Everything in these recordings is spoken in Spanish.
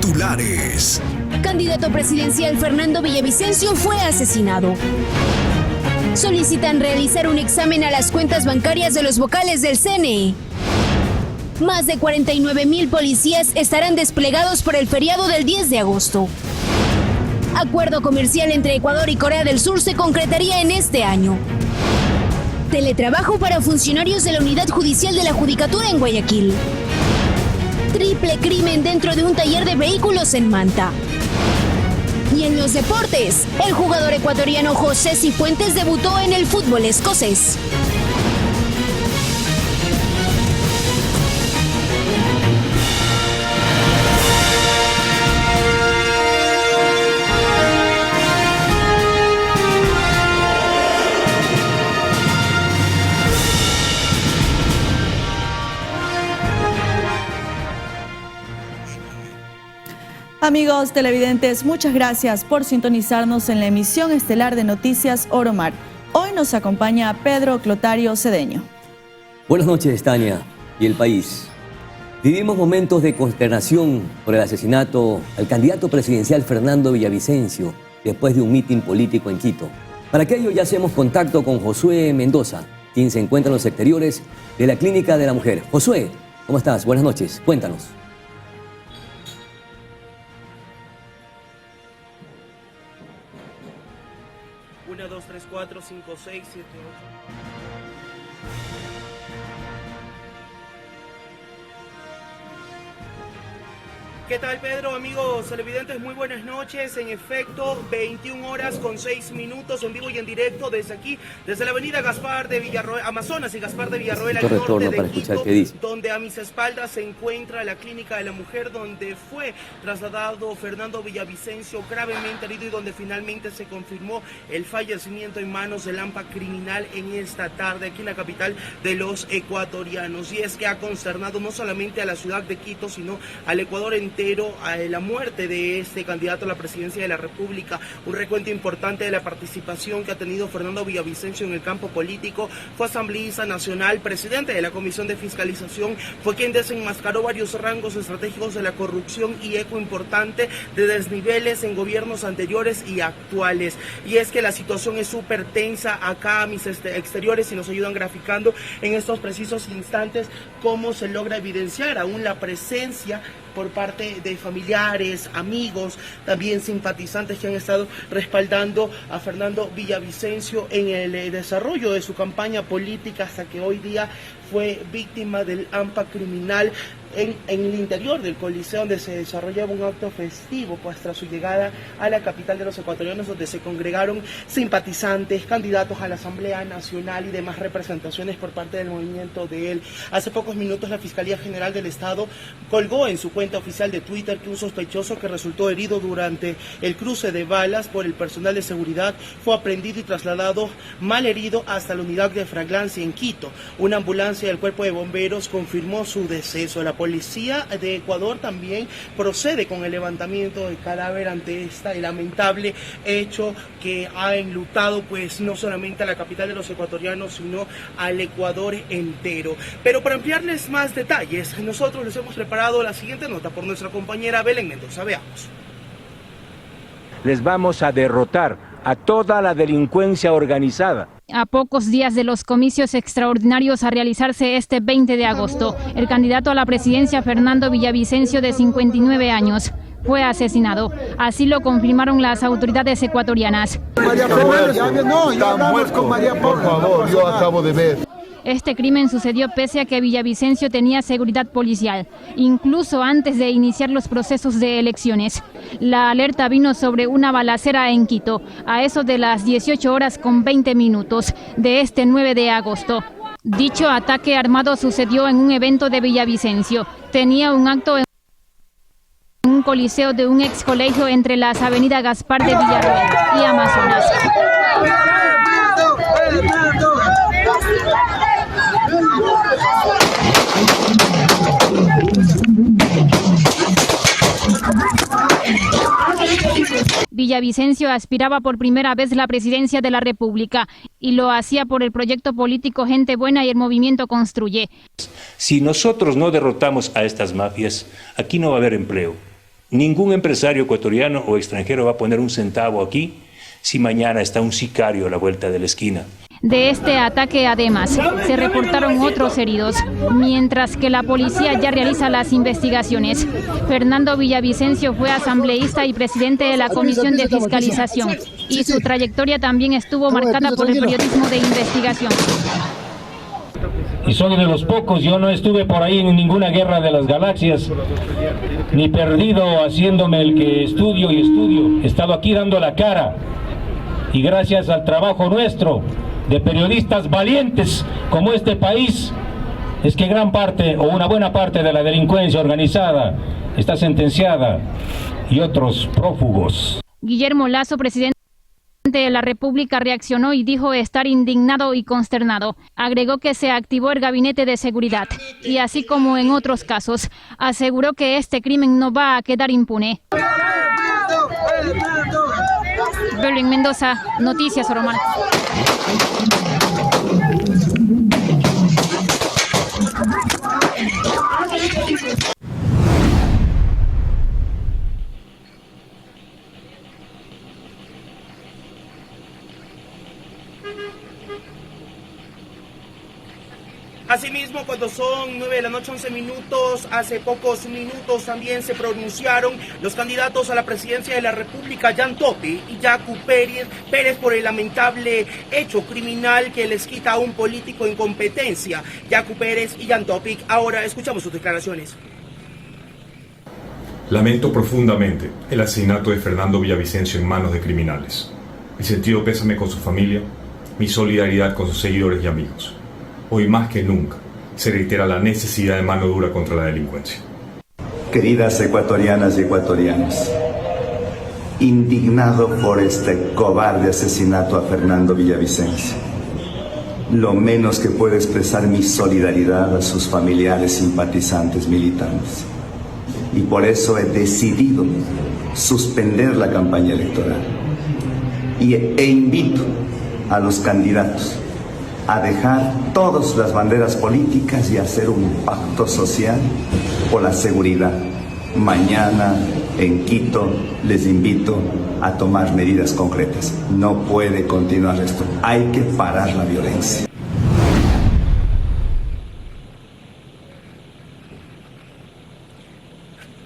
Titulares. Candidato presidencial Fernando Villavicencio fue asesinado. Solicitan realizar un examen a las cuentas bancarias de los vocales del CNE. Más de 49,000 policías estarán desplegados por el feriado del 10 de agosto. Acuerdo comercial entre Ecuador y Corea del Sur se concretaría en este año. Teletrabajo para funcionarios de la Unidad Judicial de la Judicatura en Guayaquil. Triple crimen dentro de un taller de vehículos en Manta. Y en los deportes, el jugador ecuatoriano José Cifuentes debutó en el fútbol escocés. Amigos televidentes, muchas gracias por sintonizarnos en la emisión estelar de Noticias Oro Mar. Hoy nos acompaña Pedro Clotario Cedeño. Buenas noches, Tania y el país. Vivimos momentos de consternación por el asesinato al candidato presidencial Fernando Villavicencio después de un mitin político en Quito. Para aquello ya hacemos contacto con Josué Mendoza, quien se encuentra en los exteriores de la Clínica de la Mujer. Josué, ¿cómo estás? Buenas noches, cuéntanos. 1, 2, 3, 4, 5, 6, 7, 8. ¿Qué tal, Pedro? Amigos televidentes, muy buenas noches. En efecto, 21 horas con 6 minutos en vivo y en directo desde aquí, desde la avenida Gaspar de Villarroel, Amazonas y Gaspar de Villarroel, al norte de Quito, donde a mis espaldas se encuentra la Clínica de la Mujer, donde fue trasladado Fernando Villavicencio gravemente herido y donde finalmente se confirmó el fallecimiento en manos del AMPA criminal en esta tarde aquí en la capital de los ecuatorianos. Y es que ha consternado no solamente a la ciudad de Quito, sino al Ecuador entero a la muerte de este candidato a la presidencia de la República. Un recuento importante de la participación que ha tenido Fernando Villavicencio en el campo político. Fue asambleísta nacional, presidente de la Comisión de Fiscalización, fue quien desenmascaró varios rangos estratégicos de la corrupción y eco importante de desniveles en gobiernos anteriores y actuales. Y es que la situación es súper tensa acá a mis exteriores y nos ayudan graficando en estos precisos instantes cómo se logra evidenciar aún la presencia por parte de familiares, amigos, también simpatizantes que han estado respaldando a Fernando Villavicencio en el desarrollo de su campaña política hasta que hoy día fue víctima del AMPA criminal en el interior del Coliseo, donde se desarrollaba un acto festivo pues tras su llegada a la capital de los ecuatorianos, donde se congregaron simpatizantes, candidatos a la Asamblea Nacional y demás representaciones por parte del movimiento de él. Hace pocos minutos la Fiscalía General del Estado colgó en su cuenta oficial de Twitter que un sospechoso que resultó herido durante el cruce de balas por el personal de seguridad fue aprehendido y trasladado mal herido hasta la unidad de Fraglancia en Quito. Una ambulancia del Cuerpo de Bomberos confirmó su deceso. La Policía de Ecuador también procede con el levantamiento del cadáver ante este lamentable hecho que ha enlutado pues no solamente a la capital de los ecuatorianos, sino al Ecuador entero. Pero para ampliarles más detalles, nosotros les hemos preparado la siguiente nota por nuestra compañera Belén Mendoza. Veamos. Les vamos a derrotar a toda la delincuencia organizada. A pocos días de los comicios extraordinarios a realizarse este 20 de agosto, el candidato a la presidencia Fernando Villavicencio, de 59 años, fue asesinado. Así lo confirmaron las autoridades ecuatorianas. María Paula, no, ya hablamos con María Paula. Por favor, yo acabo de ver. Este crimen sucedió pese a que Villavicencio tenía seguridad policial, incluso antes de iniciar los procesos de elecciones. La alerta vino sobre una balacera en Quito, a eso de las 18 horas con 20 minutos de este 9 de agosto. Dicho ataque armado sucedió en un evento de Villavicencio. Tenía un acto en un coliseo de un ex colegio entre las avenidas Gaspar de Villarroel y Amazonas. Villavicencio aspiraba por primera vez la presidencia de la República y lo hacía por el proyecto político Gente Buena y el movimiento Construye. Si nosotros no derrotamos a estas mafias, aquí no va a haber empleo, Ningún empresario ecuatoriano o extranjero va a poner un centavo aquí si mañana está un sicario a la vuelta de la esquina. De este ataque, además, se reportaron otros heridos, mientras que la policía ya realiza las investigaciones. Fernando Villavicencio fue asambleísta y presidente de la Comisión de Fiscalización, y su trayectoria también estuvo marcada por el periodismo de investigación. Y soy de los pocos, yo no estuve por ahí en ninguna guerra de las galaxias, ni perdido haciéndome el que estudio y estudio. He estado aquí dando la cara, y gracias al trabajo nuestro, de periodistas valientes como este país, es que gran parte o una buena parte de la delincuencia organizada está sentenciada y otros prófugos. Guillermo Lasso, presidente de la República, reaccionó y dijo estar indignado y consternado. Agregó que se activó el gabinete de seguridad y, así como en otros casos, aseguró que este crimen no va a quedar impune. Berlín Mendoza, Noticias Oromar. Asimismo, cuando son 9 de la noche, 11 minutos, hace pocos minutos también se pronunciaron los candidatos a la presidencia de la República, Jan Topic y Yacu Pérez, por el lamentable hecho criminal que les quita a un político en competencia. Yacu Pérez y Jan Topic. Ahora escuchamos sus declaraciones. Lamento profundamente el asesinato de Fernando Villavicencio en manos de criminales. Mi sentido pésame con su familia, mi solidaridad con sus seguidores y amigos. Hoy más que nunca se reitera la necesidad de mano dura contra la delincuencia. Queridas ecuatorianas y ecuatorianos, indignado por este cobarde asesinato a Fernando Villavicencio, lo menos que puedo expresar mi solidaridad a sus familiares, simpatizantes, militantes. Y por eso he decidido suspender la campaña electoral. E invito a los candidatos a dejar todas las banderas políticas y hacer un pacto social por la seguridad. Mañana en Quito les invito a tomar medidas concretas. No puede continuar esto. Hay que parar la violencia.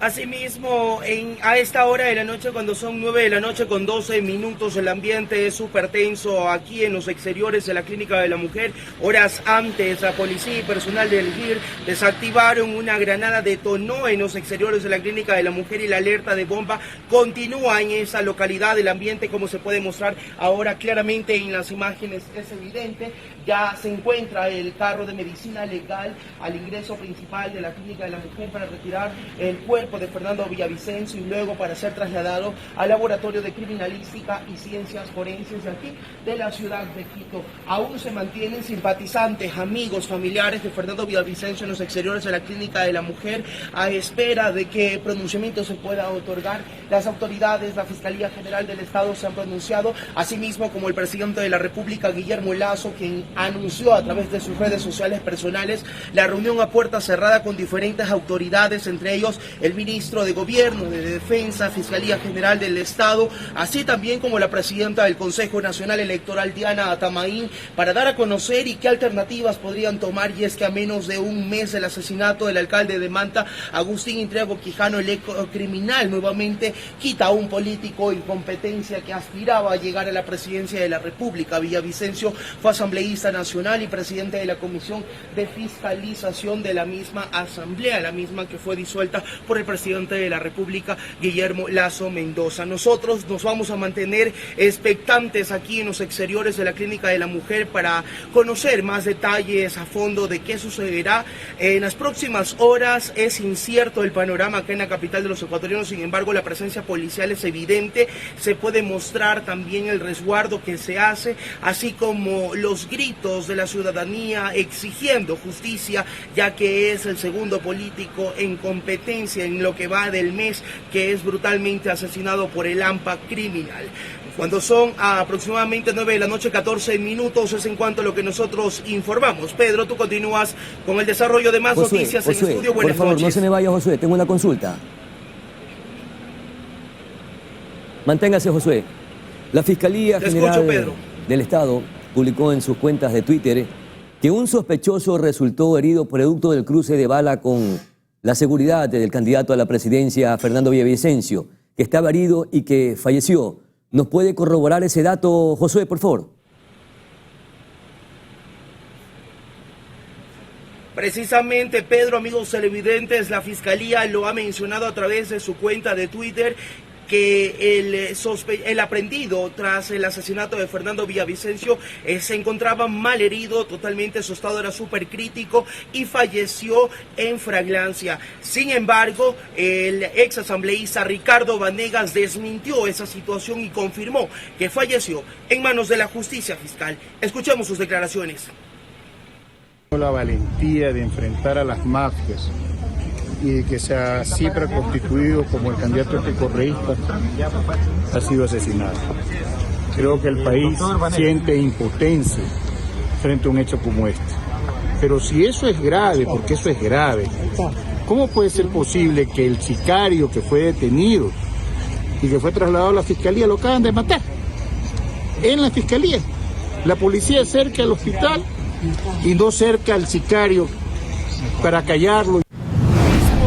Asimismo, a esta hora de la noche, cuando son 9 de la noche con 12 minutos, el ambiente es súper tenso aquí en los exteriores de la Clínica de la Mujer. Horas antes, la policía y personal del GIR desactivaron una granada, detonó en los exteriores de la Clínica de la Mujer, y la alerta de bomba continúa en esa localidad. El ambiente, como se puede mostrar ahora claramente en las imágenes, es evidente. Ya se encuentra el carro de medicina legal al ingreso principal de la Clínica de la Mujer para retirar el cuerpo de Fernando Villavicencio y luego para ser trasladado al Laboratorio de Criminalística y Ciencias Forenses de aquí, de la ciudad de Quito. Aún se mantienen simpatizantes, amigos, familiares de Fernando Villavicencio en los exteriores de la Clínica de la Mujer, a espera de que pronunciamiento se pueda otorgar. Las autoridades, la Fiscalía General del Estado se han pronunciado, asimismo como el presidente de la República, Guillermo Lasso, quien anunció a través de sus redes sociales personales la reunión a puerta cerrada con diferentes autoridades, entre ellos el ministro de Gobierno, de Defensa, Fiscalía General del Estado, así también como la presidenta del Consejo Nacional Electoral, Diana Atamaín, para dar a conocer y qué alternativas podrían tomar. Y es que a menos de un mes del asesinato del alcalde de Manta, Agustín Intriago Quijano, el criminal nuevamente quita a un político en competencia que aspiraba a llegar a la presidencia de la República. Villavicencio fue asambleísta nacional y presidente de la Comisión de Fiscalización de la misma asamblea, la misma que fue disuelta por el presidente de la República, Guillermo Lasso Mendoza. Nosotros nos vamos a mantener expectantes aquí en los exteriores de la Clínica de la Mujer para conocer más detalles a fondo de qué sucederá en las próximas horas. Es incierto el panorama acá en la capital de los ecuatorianos, sin embargo la presencia policial es evidente, se puede mostrar también el resguardo que se hace, así como los gritos de la ciudadanía exigiendo justicia, ya que es el segundo político en competencia en lo que va del mes que es brutalmente asesinado por el AMPA criminal. Cuando son aproximadamente 9 de la noche, 14 minutos, es en cuanto a lo que nosotros informamos. Pedro, tú continúas con el desarrollo de más noticias en el estudio. Buenas por favor, noches. no se me vaya, Josué, tengo una consulta. Manténgase, Josué. La Fiscalía General del Estado publicó en sus cuentas de Twitter que un sospechoso resultó herido producto del cruce de bala con la seguridad del candidato a la presidencia, Fernando Villavicencio, que estaba herido y que falleció. ¿Nos puede corroborar ese dato, Josué, por favor? Precisamente, Pedro, amigos televidentes, la Fiscalía lo ha mencionado a través de su cuenta de Twitter, que el aprendido tras el asesinato de Fernando Villavicencio se encontraba mal herido, totalmente su estado era súper crítico y falleció en flagrancia. Sin embargo, el ex asambleísta Ricardo Vanegas desmintió esa situación y confirmó que falleció en manos de la justicia fiscal. Escuchemos sus declaraciones. La valentía de enfrentar a las mafias y de que se ha siempre constituido como el candidato correísta ha sido asesinado. Creo que el país siente impotencia frente a un hecho como este. Pero si eso es grave, porque eso es grave, ¿cómo puede ser posible que el sicario que fue detenido y que fue trasladado a la fiscalía lo acaban de matar? En la fiscalía, la policía cerca al hospital y no cerca al sicario para callarlo.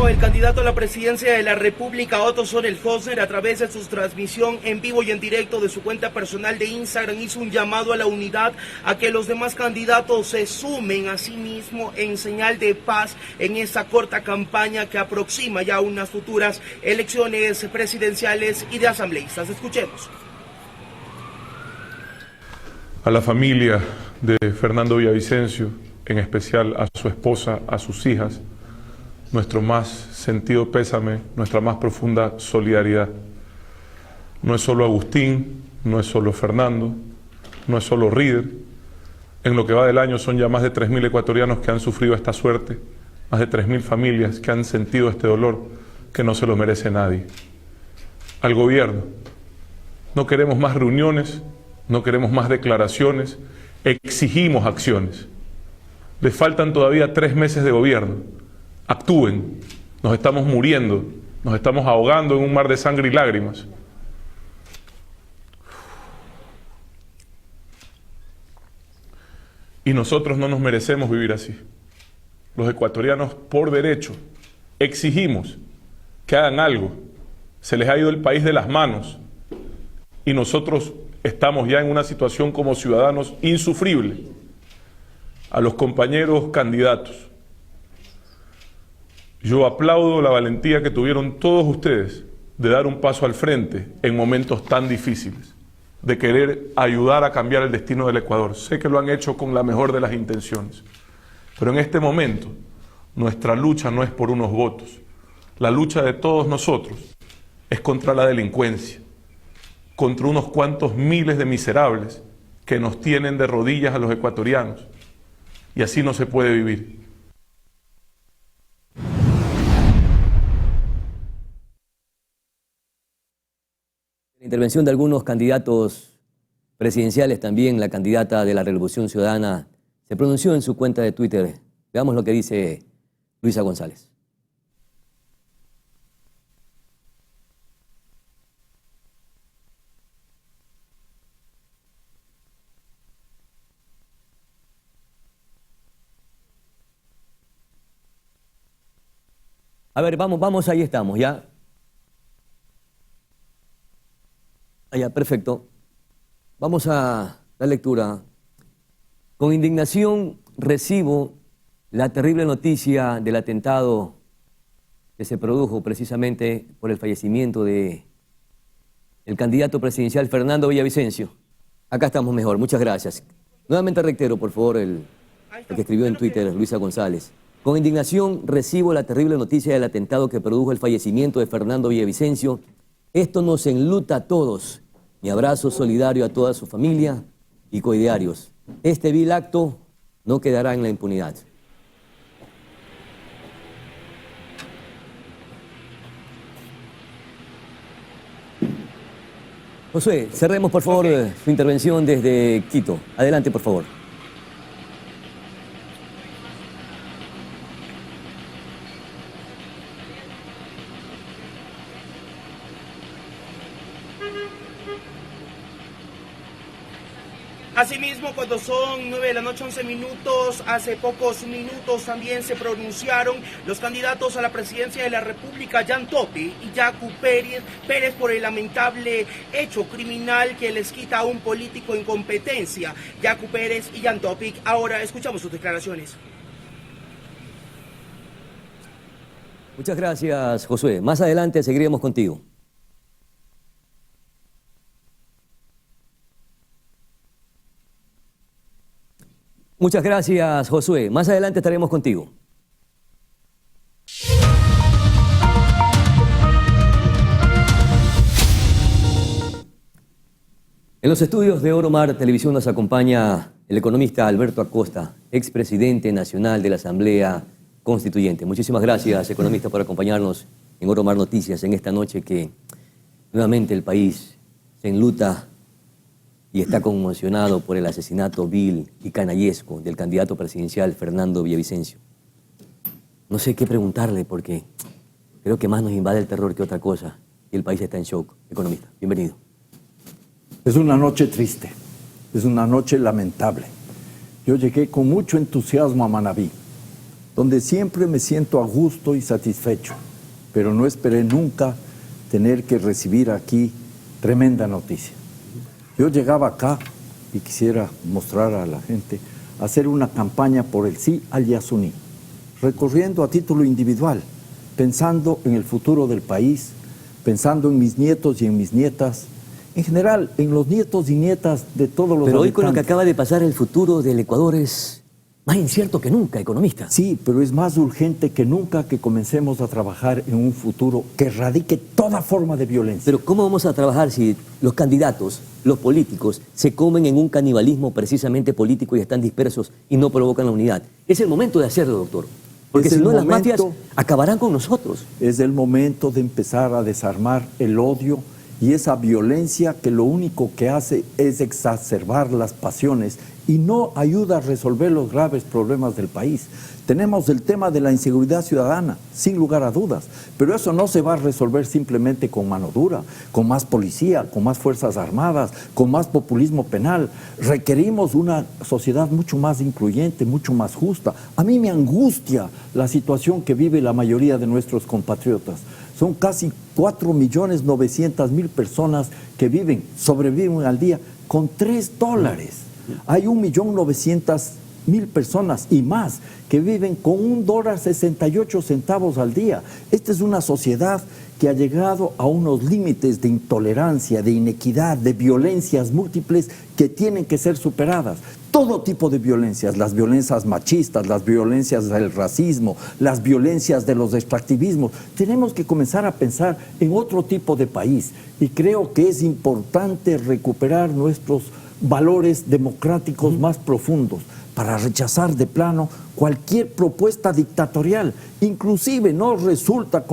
El candidato a la presidencia de la República, Otto Sonnenhöser, a través de su transmisión en vivo y en directo de su cuenta personal de Instagram, hizo un llamado a la unidad, a que los demás candidatos se sumen a sí mismo en señal de paz en esta corta campaña que aproxima ya unas futuras elecciones presidenciales y de asambleístas. Escuchemos. A la familia de Fernando Villavicencio, en especial a su esposa, a sus hijas, nuestro más sentido pésame, nuestra más profunda solidaridad. No es solo Agustín, no es solo Fernando, no es solo Rieder. En lo que va del año son ya más de 3.000 ecuatorianos que han sufrido esta suerte, más de 3.000 familias que han sentido este dolor que no se lo merece nadie. Al gobierno, no queremos más reuniones, no queremos más declaraciones, exigimos acciones. Les faltan todavía 3 meses de gobierno. Actúen, nos estamos muriendo, nos estamos ahogando en un mar de sangre y lágrimas. Y nosotros no nos merecemos vivir así. Los ecuatorianos, por derecho, exigimos que hagan algo. Se les ha ido el país de las manos y nosotros estamos ya en una situación como ciudadanos insufrible. A los compañeros candidatos, yo aplaudo la valentía que tuvieron todos ustedes de dar un paso al frente en momentos tan difíciles, de querer ayudar a cambiar el destino del Ecuador. Sé que lo han hecho con la mejor de las intenciones, pero en este momento nuestra lucha no es por unos votos. La lucha de todos nosotros es contra la delincuencia, contra unos cuantos miles de miserables que nos tienen de rodillas a los ecuatorianos, y así no se puede vivir. La intervención de algunos candidatos presidenciales, también la candidata de la Revolución Ciudadana se pronunció en su cuenta de Twitter. Veamos lo que dice Luisa González. A ver, vamos, ahí estamos, ¿ya? Ya, perfecto. Vamos a la lectura. Con indignación recibo la terrible noticia del atentado que se produjo precisamente por el fallecimiento de el candidato presidencial Fernando Villavicencio. Acá estamos mejor, muchas gracias. Nuevamente reitero, por favor, el que escribió en Twitter, Luisa González. Con indignación recibo la terrible noticia del atentado que produjo el fallecimiento de Fernando Villavicencio. Esto nos enluta a todos. Mi abrazo solidario a toda su familia y coidearios. Este vil acto no quedará en la impunidad. Josué, cerremos por favor su intervención desde Quito. Adelante, por favor. Asimismo, cuando son 9 de la noche, 11 minutos, hace pocos minutos también se pronunciaron los candidatos a la presidencia de la República, Jan Topi y Yacu Pérez, por el lamentable hecho criminal que les quita a un político en competencia. Yacu Pérez y Jan Topi, ahora escuchamos sus declaraciones. Muchas gracias, Josué. Más adelante seguiremos contigo. Muchas gracias, Josué. Más adelante estaremos contigo. En los estudios de Oro Mar Televisión nos acompaña el economista Alberto Acosta, expresidente nacional de la Asamblea Constituyente. Muchísimas gracias, economista, por acompañarnos en Oro Mar Noticias en esta noche que nuevamente el país se enluta y está conmocionado por el asesinato vil y canallesco del candidato presidencial Fernando Villavicencio. No sé qué preguntarle porque creo que más nos invade el terror que otra cosa y el país está en shock. Economista, bienvenido. Es una noche triste, es una noche lamentable. Yo llegué con mucho entusiasmo a Manabí, donde siempre me siento a gusto y satisfecho, pero no esperé nunca tener que recibir aquí tremenda noticia. Yo llegaba acá y quisiera mostrar a la gente, hacer una campaña por el sí al Yasuní, recorriendo a título individual, pensando en el futuro del país, pensando en mis nietos y en mis nietas, en general, en los nietos y nietas de todos los Pero hoy habitantes. con lo que acaba de pasar, el futuro del Ecuador es más incierto que nunca, economista. Sí, pero es más urgente que nunca que comencemos a trabajar en un futuro que erradique toda forma de violencia. Pero ¿cómo vamos a trabajar si los candidatos, los políticos, se comen en un canibalismo precisamente político y están dispersos y no provocan la unidad? Es el momento de hacerlo, doctor. Porque si no, las mafias acabarán con nosotros. Es el momento de empezar a desarmar el odio y esa violencia que lo único que hace es exacerbar las pasiones y no ayuda a resolver los graves problemas del país. Tenemos el tema de la inseguridad ciudadana, sin lugar a dudas, pero eso no se va a resolver simplemente con mano dura, con más policía, con más fuerzas armadas, con más populismo penal. Requerimos una sociedad mucho más incluyente, mucho más justa. A mí me angustia la situación que vive la mayoría de nuestros compatriotas. Son casi 4.900.000 personas que sobreviven al día con $3. Hay 1.900.000 personas y más que viven con $1.68 al día. Esta es una sociedad que ha llegado a unos límites de intolerancia, de inequidad, de violencias múltiples que tienen que ser superadas. Todo tipo de violencias, las violencias machistas, las violencias del racismo, las violencias de los extractivismos. Tenemos que comenzar a pensar en otro tipo de país y creo que es importante recuperar nuestros valores democráticos más profundos para rechazar de plano cualquier propuesta dictatorial. Inclusive no resulta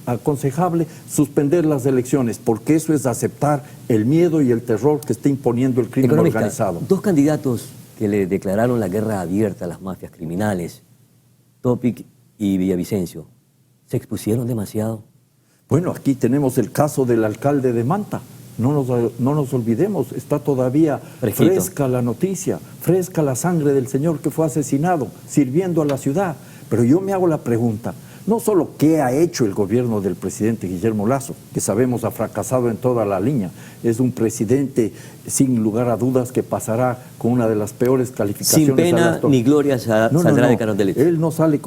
aconsejable suspender las elecciones, porque eso es aceptar el miedo y el terror que está imponiendo el crimen organizado. Dos candidatos que le declararon la guerra abierta a las mafias criminales, Topic y Villavicencio, ¿se expusieron demasiado? Bueno, aquí tenemos el caso del alcalde de Manta. No nos olvidemos, está todavía fresca la noticia, fresca la sangre del señor que fue asesinado, sirviendo a la ciudad. Pero yo me hago la pregunta, no solo qué ha hecho el gobierno del presidente Guillermo Lasso, que sabemos ha fracasado en toda la línea, es un presidente sin lugar a dudas que pasará con una de las peores calificaciones. Sin pena ni gloria saldrá de Carondelet. Él no sale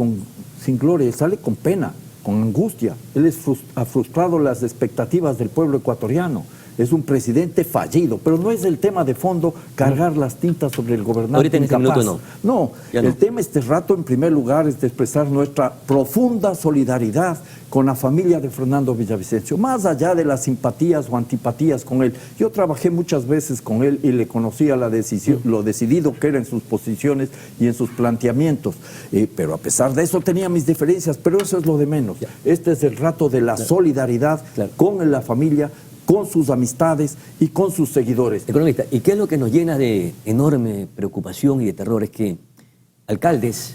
sin gloria, él sale con pena, con angustia. Él ha frustrado las expectativas del pueblo ecuatoriano. Es un presidente fallido, pero no es el tema de fondo cargar las tintas sobre el gobernante ahorita en este incapaz. minuto no. El tema este rato, en primer lugar, es de expresar nuestra profunda solidaridad con la familia de Fernando Villavicencio, más allá de las simpatías o antipatías con él. Yo trabajé muchas veces con él y le conocía lo decidido que era en sus posiciones y en sus planteamientos, pero a pesar de eso tenía mis diferencias, pero eso es lo de menos. Este es el rato de la solidaridad con la familia, con sus amistades y con sus seguidores. Economista, ¿y qué es lo que nos llena de enorme preocupación y de terror? Es que alcaldes,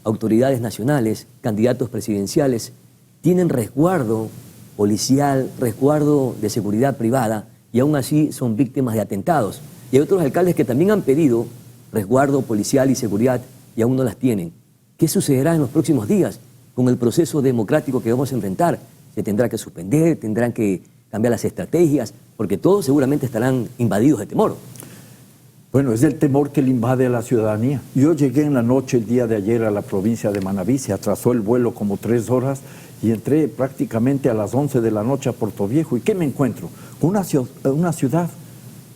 autoridades nacionales, candidatos presidenciales tienen resguardo policial, resguardo de seguridad privada y aún así son víctimas de atentados. Y hay otros alcaldes que también han pedido resguardo policial y seguridad y aún no las tienen. ¿Qué sucederá en los próximos días con el proceso democrático que vamos a enfrentar? Se tendrá que suspender, tendrán que cambiar las estrategias, porque todos seguramente estarán invadidos de temor. Bueno, es el temor que le invade a la ciudadanía. Yo llegué en la noche el día de ayer a la provincia de Manabí, se atrasó el vuelo como 3 horas y entré prácticamente a las 11 de la noche a Puerto Viejo. ¿Y qué me encuentro? Una ciudad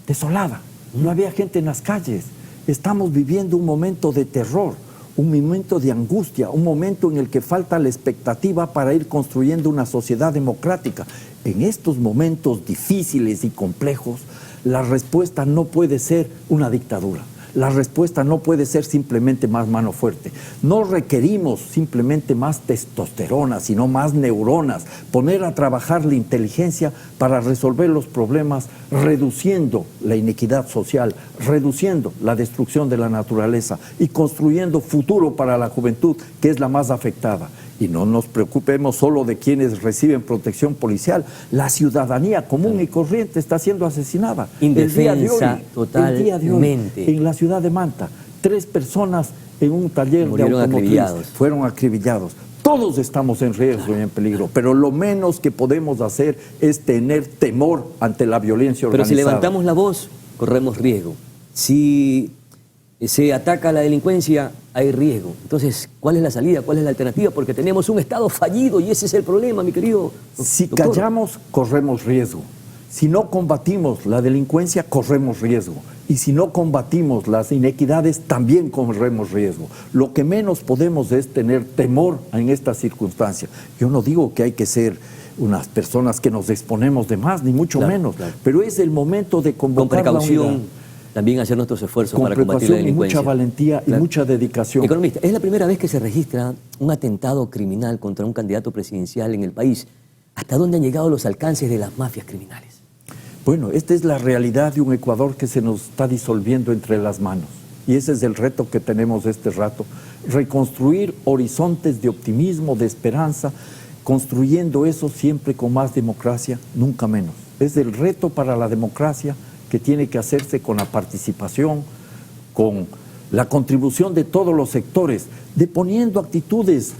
desolada, no había gente en las calles. Estamos viviendo un momento de terror, un momento de angustia, un momento en el que falta la expectativa para ir construyendo una sociedad democrática. En estos momentos difíciles y complejos, la respuesta no puede ser una dictadura. La respuesta no puede ser simplemente más mano fuerte. No requerimos simplemente más testosterona, sino más neuronas. Poner a trabajar la inteligencia para resolver los problemas, reduciendo la inequidad social, reduciendo la destrucción de la naturaleza y construyendo futuro para la juventud, que es la más afectada. Y no nos preocupemos solo de quienes reciben protección policial. La ciudadanía común y corriente está siendo asesinada. Indefensa, el día de hoy, en la ciudad de Manta, 3 personas en un taller de automotriz fueron acribillados. Todos estamos en riesgo y en peligro, pero lo menos que podemos hacer es tener temor ante la violencia organizada. Pero si levantamos la voz, corremos riesgo. Si se ataca a la delincuencia, hay riesgo. Entonces, ¿cuál es la salida? ¿Cuál es la alternativa? Porque tenemos un Estado fallido y ese es el problema, mi querido doctor. Si callamos, corremos riesgo. Si no combatimos la delincuencia, corremos riesgo. Y si no combatimos las inequidades, también corremos riesgo. Lo que menos podemos es tener temor en estas circunstancias. Yo no digo que hay que ser unas personas que nos exponemos de más, ni mucho menos. Pero es el momento de convocar con precaución, la unidad. También hacer nuestros esfuerzos para combatir la delincuencia. Mucha valentía y mucha dedicación. Economista, es la primera vez que se registra un atentado criminal contra un candidato presidencial en el país. ¿Hasta dónde han llegado los alcances de las mafias criminales? Bueno, esta es la realidad de un Ecuador que se nos está disolviendo entre las manos. Y ese es el reto que tenemos este rato. Reconstruir horizontes de optimismo, de esperanza, construyendo eso siempre con más democracia, nunca menos. Es el reto para la democracia que tiene que hacerse con la participación, con la contribución de todos los sectores, deponiendo actitudes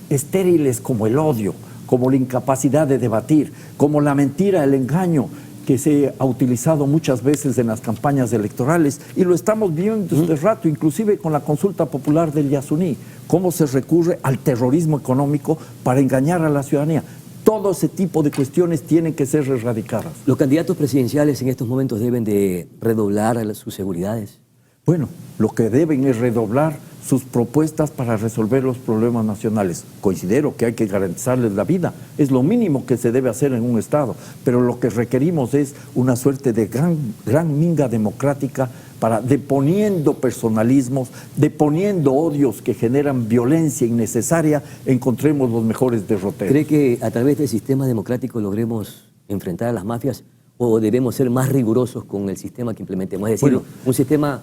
estériles como el odio, como la incapacidad de debatir, como la mentira, el engaño que se ha utilizado muchas veces en las campañas electorales, y lo estamos viendo este rato, inclusive con la consulta popular del Yasuní, cómo se recurre al terrorismo económico para engañar a la ciudadanía. Todo ese tipo de cuestiones tienen que ser erradicadas. ¿Los candidatos presidenciales en estos momentos deben de redoblar sus seguridades? Bueno, lo que deben es redoblar sus propuestas para resolver los problemas nacionales. Considero que hay que garantizarles la vida, es lo mínimo que se debe hacer en un Estado, pero lo que requerimos es una suerte de gran minga democrática para, deponiendo personalismos, deponiendo odios que generan violencia innecesaria, encontremos los mejores derroteros. ¿Cree que a través del sistema democrático logremos enfrentar a las mafias o debemos ser más rigurosos con el sistema que implementemos? Es decir, bueno, un sistema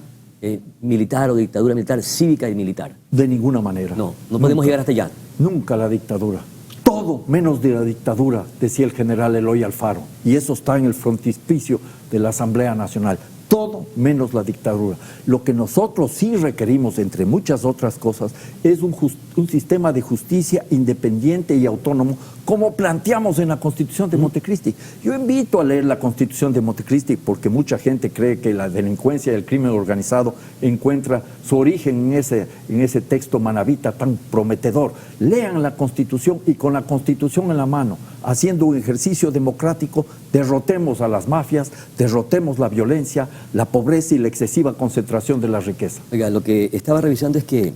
militar o dictadura militar, cívica y militar. De ninguna manera. No podemos llegar hasta allá. Nunca la dictadura. Todo menos de la dictadura, decía el general Eloy Alfaro. Y eso está en el frontispicio de la Asamblea Nacional. Todo menos la dictadura. Lo que nosotros sí requerimos, entre muchas otras cosas, es un sistema de justicia independiente y autónomo, como planteamos en la Constitución de Montecristi. Yo invito a leer la Constitución de Montecristi porque mucha gente cree que la delincuencia y el crimen organizado encuentra su origen en ese texto manabita tan prometedor. Lean la Constitución y con la Constitución en la mano, haciendo un ejercicio democrático, derrotemos a las mafias, derrotemos la violencia, la pobreza y la excesiva concentración de la riqueza. Oiga, lo que estaba revisando es que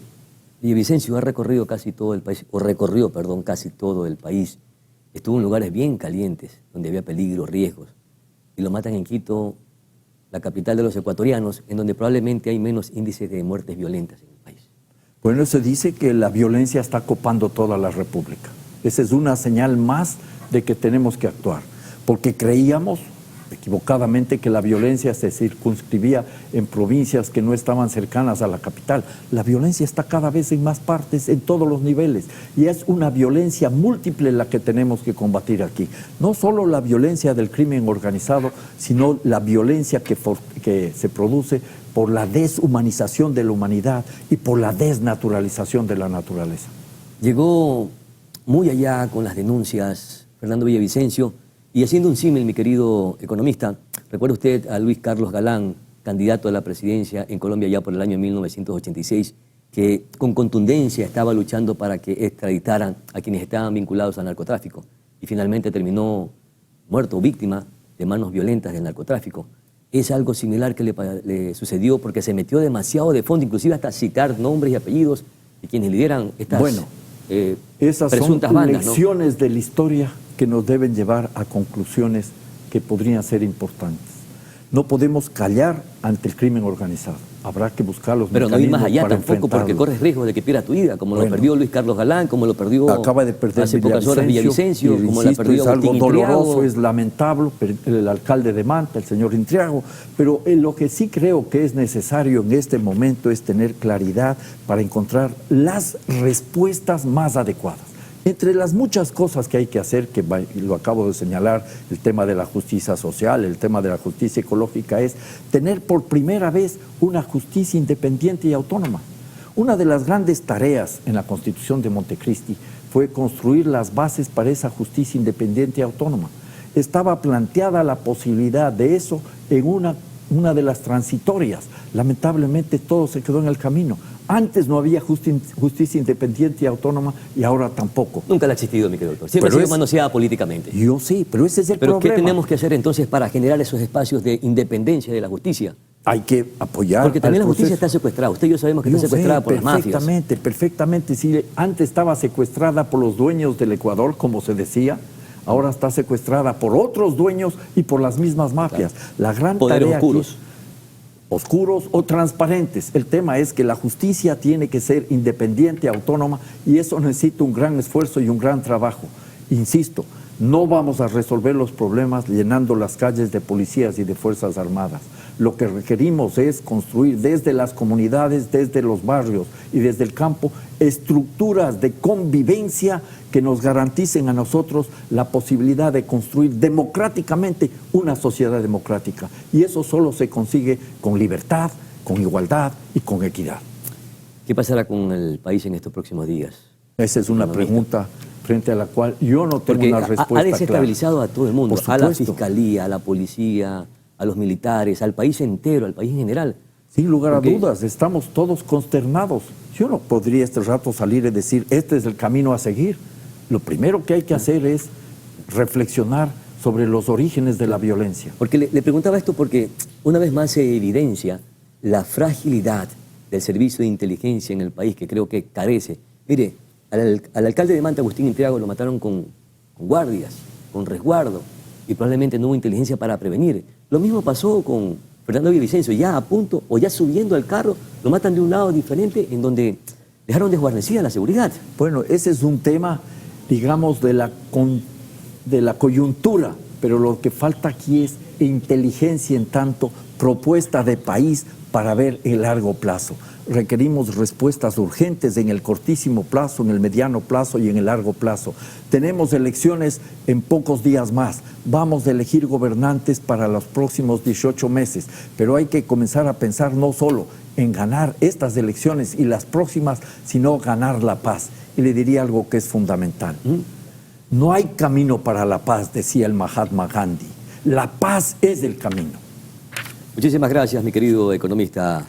Villavicencio ha recorrido casi todo el país, casi todo el país. Estuvo en lugares bien calientes, donde había peligro, riesgos. Y lo matan en Quito, la capital de los ecuatorianos, en donde probablemente hay menos índices de muertes violentas en el país. Bueno, se dice que la violencia está copando toda la República. Esa es una señal más de que tenemos que actuar. Porque creíamos equivocadamente, que la violencia se circunscribía en provincias que no estaban cercanas a la capital. La violencia está cada vez en más partes, en todos los niveles, y es una violencia múltiple la que tenemos que combatir aquí. No solo la violencia del crimen organizado, sino la violencia que se produce por la deshumanización de la humanidad y por la desnaturalización de la naturaleza. Llegó muy allá con las denuncias Fernando Villavicencio, y haciendo un símil, mi querido economista, recuerda usted a Luis Carlos Galán, candidato a la presidencia en Colombia ya por el año 1986, que con contundencia estaba luchando para que extraditaran a quienes estaban vinculados al narcotráfico y finalmente terminó muerto, víctima de manos violentas del narcotráfico. Es algo similar que le sucedió porque se metió demasiado de fondo, inclusive hasta citar nombres y apellidos de quienes lideran estas esas presuntas son bandas, lecciones, ¿no?, de la historia que nos deben llevar a conclusiones que podrían ser importantes. No podemos callar ante el crimen organizado. Habrá que buscar los mecanismos. Pero no ir más allá para tampoco, porque corres riesgo de que pierdas tu vida, como lo perdió Luis Carlos Galán, como lo perdió acaba de perder hace pocas horas Villavicencio, como la perdió es algo Agustín doloroso, Intriago. es lamentable, el alcalde de Manta, el señor Intriago, pero lo que sí creo que es necesario en este momento es tener claridad para encontrar las respuestas más adecuadas. Entre las muchas cosas que hay que hacer, que lo acabo de señalar, el tema de la justicia social, el tema de la justicia ecológica, es tener por primera vez una justicia independiente y autónoma. Una de las grandes tareas en la Constitución de Montecristi fue construir las bases para esa justicia independiente y autónoma. Estaba planteada la posibilidad de eso en una de las transitorias. Lamentablemente todo se quedó en el camino. Antes no había justicia independiente y autónoma y ahora tampoco. Nunca la ha existido, mi querido doctor. Siempre ha sido manoseada políticamente. Yo sí, pero ese es el problema. ¿Pero qué tenemos que hacer entonces para generar esos espacios de independencia de la justicia? Hay que apoyar. Porque también la justicia está secuestrada. Usted y yo sabemos que está secuestrada por las mafias. Perfectamente. Sí, antes estaba secuestrada por los dueños del Ecuador, como se decía. Ahora está secuestrada por otros dueños y por las mismas mafias. Claro. La gran poderes tarea oscuros. Aquí, oscuros o transparentes. El tema es que la justicia tiene que ser independiente, autónoma, y eso necesita un gran esfuerzo y un gran trabajo. Insisto, no vamos a resolver los problemas llenando las calles de policías y de fuerzas armadas. Lo que requerimos es construir desde las comunidades, desde los barrios y desde el campo estructuras de convivencia que nos garanticen a nosotros la posibilidad de construir democráticamente una sociedad democrática. Y eso solo se consigue con libertad, con igualdad y con equidad. ¿Qué pasará con el país en estos próximos días? Esa es una pregunta frente a la cual yo no tengo una respuesta clara. Ha desestabilizado a todo el mundo, a la fiscalía, a la policía, a los militares, al país entero, al país en general. Sin lugar a dudas, estamos todos consternados. Yo no podría este rato salir y decir, este es el camino a seguir. Lo primero que hay que hacer es reflexionar sobre los orígenes de la violencia. Porque le preguntaba esto porque una vez más se evidencia la fragilidad del servicio de inteligencia en el país, que creo que carece. Mire, al alcalde de Manta, Agustín Intriago, lo mataron con guardias, con resguardo, y probablemente no hubo inteligencia para prevenir. Lo mismo pasó con Fernando Villavicencio, ya a punto o ya subiendo al carro, lo matan de un lado diferente en donde dejaron desguarnecida la seguridad. Bueno, ese es un tema, digamos, de la coyuntura, pero lo que falta aquí es inteligencia en tanto propuesta de país para ver el largo plazo. Requerimos respuestas urgentes en el cortísimo plazo, en el mediano plazo y en el largo plazo. Tenemos elecciones en pocos días más. Vamos a elegir gobernantes para los próximos 18 meses, pero hay que comenzar a pensar no solo en ganar estas elecciones y las próximas, sino ganar la paz. Y le diría algo que es fundamental. No hay camino para la paz, decía el Mahatma Gandhi. La paz es el camino. Muchísimas gracias, mi querido economista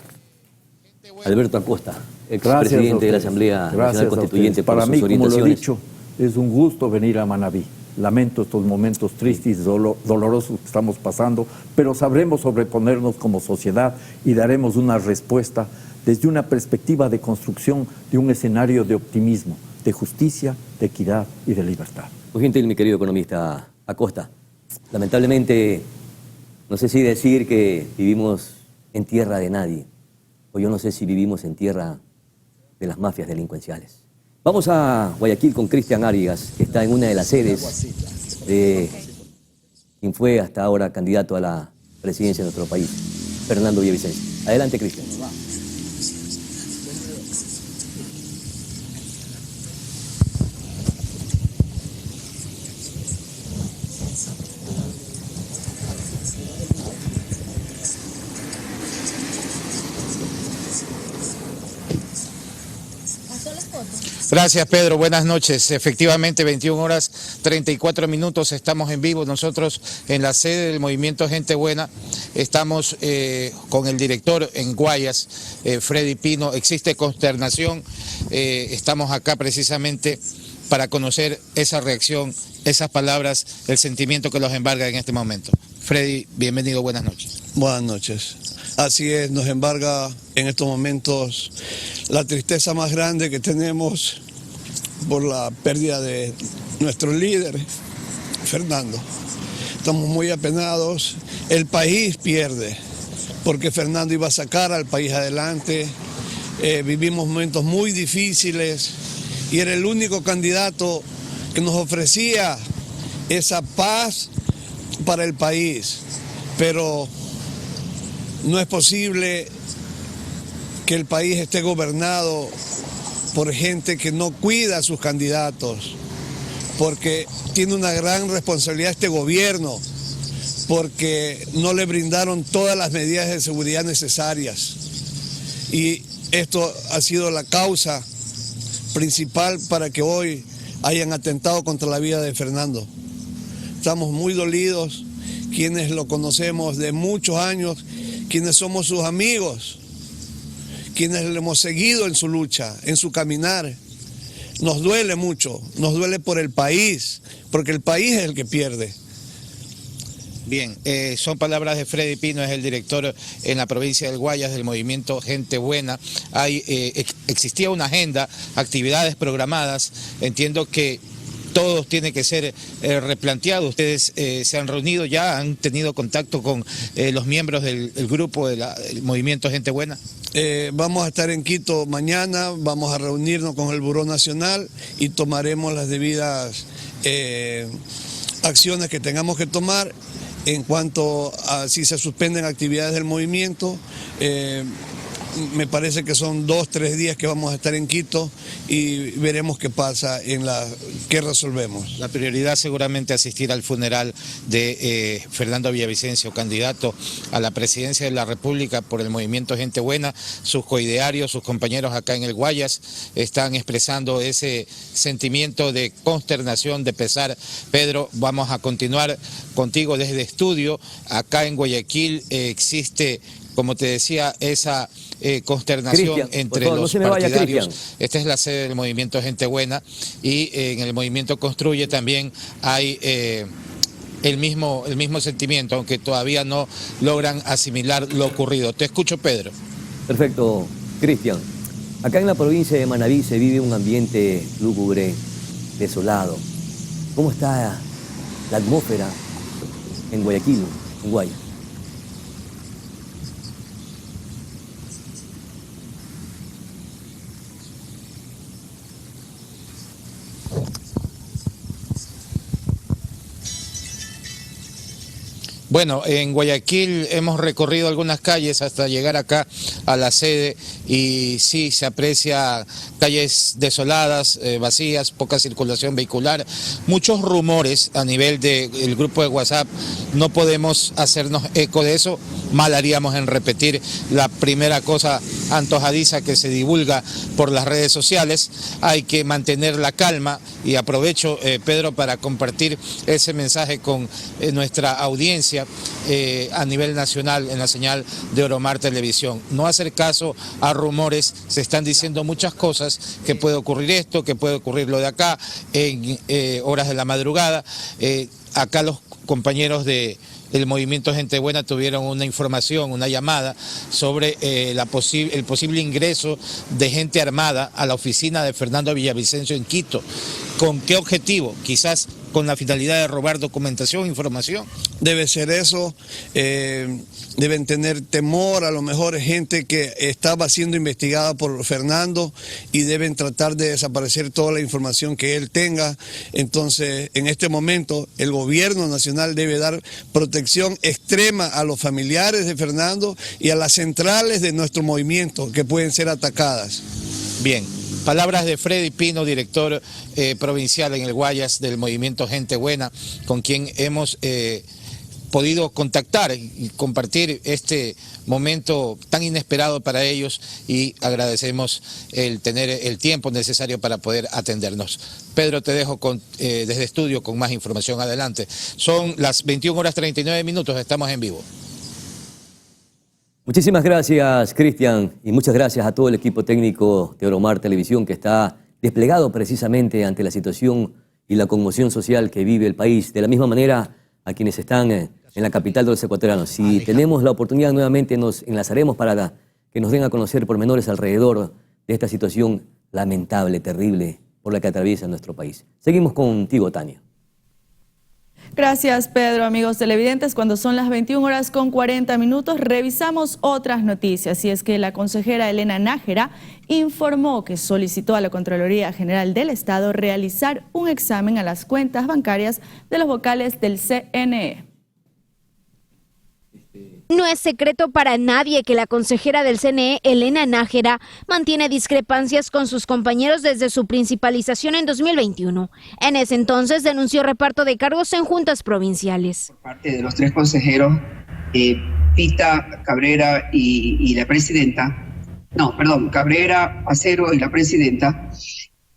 Alberto Acosta, expresidente de la Asamblea Nacional Constituyente, por para sus mí, orientaciones. Como lo he dicho, es un gusto venir a Manabí. Lamento estos momentos tristes y dolorosos que estamos pasando, pero sabremos sobreponernos como sociedad y daremos una respuesta desde una perspectiva de construcción de un escenario de optimismo, de justicia, de equidad y de libertad. Muy gentil, mi querido economista Acosta. Lamentablemente, no sé si decir que vivimos en tierra de nadie, o yo no sé si vivimos en tierra de las mafias delincuenciales. Vamos a Guayaquil con Cristian Arias, que está en una de las sedes de quien fue hasta ahora candidato a la presidencia de nuestro país, Fernando Villavicencio. Adelante, Cristian. Gracias, Pedro. Buenas noches. Efectivamente, 21 horas 34 minutos, estamos en vivo. Nosotros en la sede del Movimiento Gente Buena estamos con el director en Guayas, Freddy Pino. Existe consternación. Estamos acá precisamente para conocer esa reacción, esas palabras, el sentimiento que los embarga en este momento. Freddy, bienvenido, buenas noches. Buenas noches. Así es, nos embarga en estos momentos la tristeza más grande que tenemos por la pérdida de nuestro líder, Fernando. Estamos muy apenados. El país pierde, porque Fernando iba a sacar al país adelante. Vivimos momentos muy difíciles y era el único candidato que nos ofrecía esa paz para el país. Pero no es posible que el país esté gobernado por gente que no cuida a sus candidatos, porque tiene una gran responsabilidad este gobierno, porque no le brindaron todas las medidas de seguridad necesarias. Y esto ha sido la causa principal para que hoy hayan atentado contra la vida de Fernando. Estamos muy dolidos, quienes lo conocemos de muchos años, quienes somos sus amigos, quienes le hemos seguido en su lucha, en su caminar. Nos duele mucho, nos duele por el país, porque el país es el que pierde. Bien, son palabras de Freddy Pino, es el director en la provincia del Guayas del Movimiento Gente Buena. Existía una agenda, actividades programadas, entiendo que todo tiene que ser replanteado. Ustedes se han reunido ya, han tenido contacto con los miembros del grupo del Movimiento Gente Buena. Vamos a estar en Quito mañana, vamos a reunirnos con el Buró Nacional y tomaremos las debidas acciones que tengamos que tomar en cuanto a si se suspenden actividades del movimiento. Me parece que son 2 o 3 días que vamos a estar en Quito y veremos qué pasa, qué resolvemos. La prioridad seguramente asistir al funeral de Fernando Villavicencio, candidato a la presidencia de la República por el Movimiento Gente Buena. Sus coidearios, sus compañeros acá en el Guayas están expresando ese sentimiento de consternación, de pesar. Pedro, vamos a continuar contigo desde estudio. Acá en Guayaquil existe, como te decía, esa consternación Cristian, entre favor, los partidarios. Esta es la sede del Movimiento Gente Buena y en el Movimiento Construye también hay el mismo sentimiento, aunque todavía no logran asimilar lo ocurrido. Te escucho, Pedro. Perfecto, Cristian. Acá en la provincia de Manabí se vive un ambiente lúgubre, desolado. ¿Cómo está la atmósfera en Guayaquil, en Guayas? Bueno, en Guayaquil hemos recorrido algunas calles hasta llegar acá a la sede y sí, se aprecia calles desoladas, vacías, poca circulación vehicular, muchos rumores a nivel del grupo de WhatsApp. No podemos hacernos eco de eso, mal haríamos en repetir la primera cosa antojadiza que se divulga por las redes sociales. Hay que mantener la calma y aprovecho, Pedro, para compartir ese mensaje con nuestra audiencia a nivel nacional en la señal de Oromar Televisión. No hacer caso a rumores, se están diciendo muchas cosas, que puede ocurrir esto, que puede ocurrir lo de acá, en horas de la madrugada. Acá los compañeros del Movimiento Gente Buena tuvieron una información, una llamada sobre el posible ingreso de gente armada a la oficina de Fernando Villavicencio en Quito. ¿Con qué objetivo? Quizás con la finalidad de robar documentación, información. Debe ser eso, deben tener temor, a lo mejor gente que estaba siendo investigada por Fernando y deben tratar de desaparecer toda la información que él tenga. Entonces, en este momento, el gobierno nacional debe dar protección extrema a los familiares de Fernando y a las centrales de nuestro movimiento que pueden ser atacadas. Bien. Palabras de Freddy Pino, director provincial en el Guayas del movimiento Gente Buena, con quien hemos podido contactar y compartir este momento tan inesperado para ellos, y agradecemos el tener el tiempo necesario para poder atendernos. Pedro, te dejo desde estudio con más información. Adelante. Son las 21:39, estamos en vivo. Muchísimas gracias, Cristian, y muchas gracias a todo el equipo técnico de Oromar Televisión, que está desplegado precisamente ante la situación y la conmoción social que vive el país. De la misma manera, a quienes están en la capital de los ecuatorianos. Si tenemos la oportunidad, nuevamente nos enlazaremos para que nos den a conocer pormenores alrededor de esta situación lamentable, terrible, por la que atraviesa nuestro país. Seguimos contigo, Tania. Gracias, Pedro. Amigos televidentes, cuando son las 21:40, revisamos otras noticias. Y es que la consejera Elena Nájera informó que solicitó a la Contraloría General del Estado realizar un examen a las cuentas bancarias de los vocales del CNE. No es secreto para nadie que la consejera del CNE, Elena Nájera, mantiene discrepancias con sus compañeros desde su principalización en 2021. En ese entonces denunció reparto de cargos en juntas provinciales. Por parte de los tres consejeros, Pita, Cabrera y la presidenta, Cabrera, Acero y la presidenta,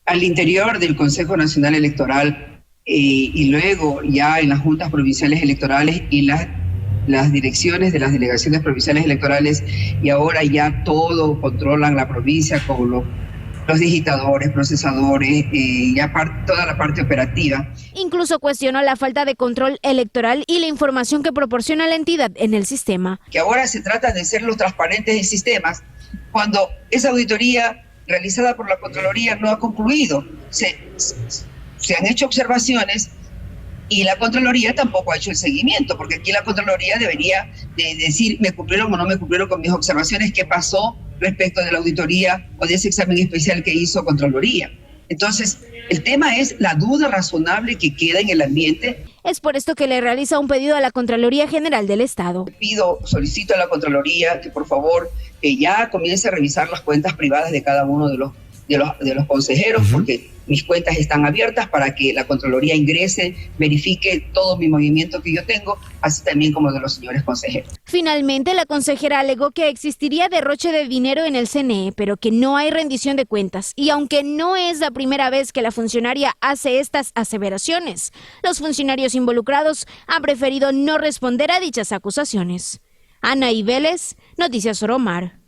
al interior del Consejo Nacional Electoral y luego ya en las juntas provinciales electorales y las direcciones de las delegaciones provinciales electorales, y ahora ya todo controlan la provincia con los digitadores, procesadores, toda la parte operativa. Incluso cuestionó la falta de control electoral y la información que proporciona la entidad en el sistema. Que ahora se trata de ser los transparentes en sistemas, cuando esa auditoría realizada por la Contraloría no ha concluido. Se han hecho observaciones y la Contraloría tampoco ha hecho el seguimiento, porque aquí la Contraloría debería de decir, me cumplieron o no me cumplieron con mis observaciones, qué pasó respecto de la auditoría o de ese examen especial que hizo Contraloría. Entonces, el tema es la duda razonable que queda en el ambiente. Es por esto que le realiza un pedido a la Contraloría General del Estado. Solicito a la Contraloría que por favor ya comience a revisar las cuentas privadas de cada uno de los consejeros, porque mis cuentas están abiertas para que la Contraloría ingrese, verifique todo mi movimiento que yo tengo, así también como de los señores consejeros. Finalmente, la consejera alegó que existiría derroche de dinero en el CNE, pero que no hay rendición de cuentas. Y aunque no es la primera vez que la funcionaria hace estas aseveraciones, los funcionarios involucrados han preferido no responder a dichas acusaciones. Anaí Vélez, Noticias Oromar.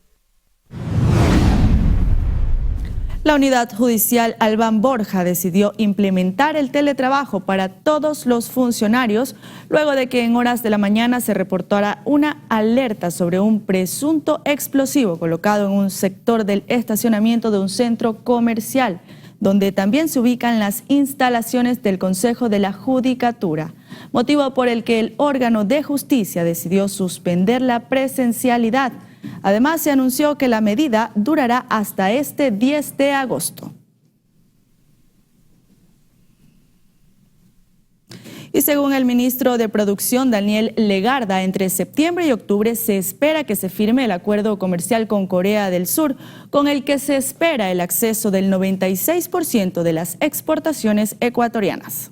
La Unidad Judicial Albán Borja decidió implementar el teletrabajo para todos los funcionarios luego de que en horas de la mañana se reportara una alerta sobre un presunto explosivo colocado en un sector del estacionamiento de un centro comercial, donde también se ubican las instalaciones del Consejo de la Judicatura, motivo por el que el órgano de justicia decidió suspender la presencialidad. Además, se anunció que la medida durará hasta este 10 de agosto. Y según el ministro de Producción, Daniel Legarda, entre septiembre y octubre se espera que se firme el acuerdo comercial con Corea del Sur, con el que se espera el acceso del 96% de las exportaciones ecuatorianas.